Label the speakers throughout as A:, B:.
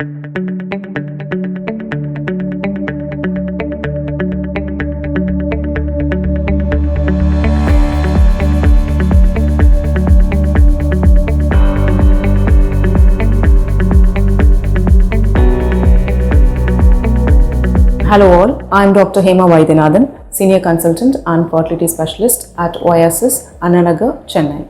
A: Hello all, I am Dr.Hema Vaithianathan, Senior Consultant and Fertility Specialist at Oasis Fertility, Chennai.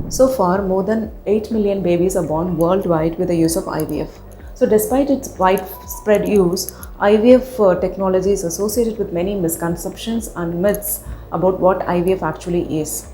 A: So far, more than 8 million babies are born worldwide with the use of IVF. So despite its widespread use, IVF technology is associated with many misconceptions and myths about what IVF actually is.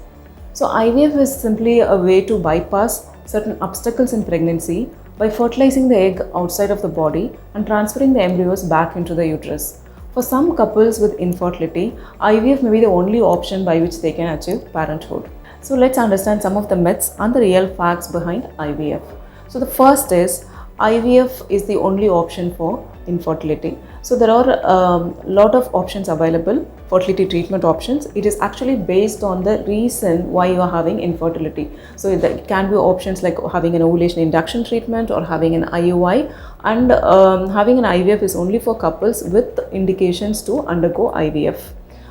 A: So IVF is simply a way to bypass certain obstacles in pregnancy by fertilizing the egg outside of the body and transferring the embryos back into the uterus. For some couples with infertility, IVF may be the only option by which they can achieve parenthood. So let's understand some of the myths and the real facts behind IVF. So the first is IVF is the only option for infertility. So there are a lot of options available, fertility treatment options. It is actually based on the reason why you are having infertility. So it can be options like having an ovulation induction treatment or having an IUI, and having an IVF is only for couples with indications to undergo IVF.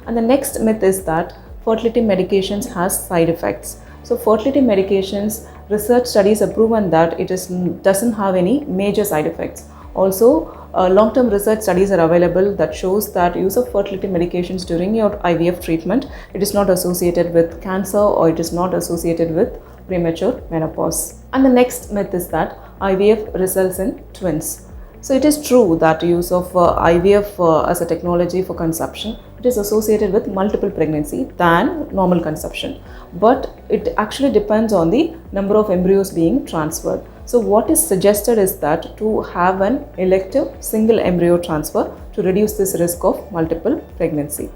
A: And the next myth is that fertility medications has side effects. So fertility medications, research studies have proven that it doesn't have any major side effects. Also, long-term research studies are available that shows that use of fertility medications during your IVF treatment, it is not associated with cancer or it is not associated with premature menopause. And the next myth is that IVF results in twins. So it is true that use of IVF as a technology for conception, it is associated with multiple pregnancy than normal conception. But it actually depends on the number of embryos being transferred. So what is suggested is that to have an elective single embryo transfer to reduce this risk of multiple pregnancy.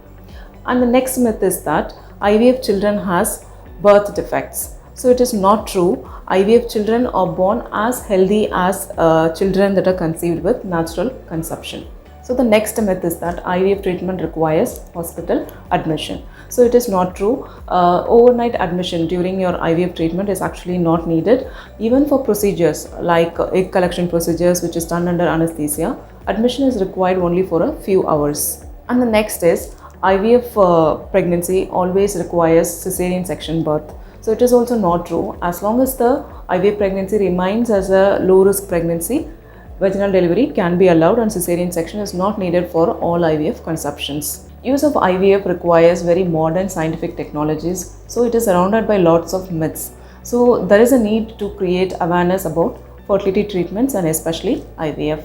A: And the next myth is that IVF children has birth defects. So it is not true. IVF children are born as healthy as children that are conceived with natural conception. So the next myth is that IVF treatment requires hospital admission. So it is not true. Overnight admission during your IVF treatment is actually not needed. Even for procedures like egg collection procedures, which is done under anesthesia, admission is required only for a few hours. And the next is IVF pregnancy always requires cesarean section birth. So it is also not true. As long as the IVF pregnancy remains as a low risk pregnancy, vaginal delivery can be allowed and cesarean section is not needed for all IVF conceptions. Use of IVF requires very modern scientific technologies, so it is surrounded by lots of myths. So there is a need to create awareness about fertility treatments and especially IVF.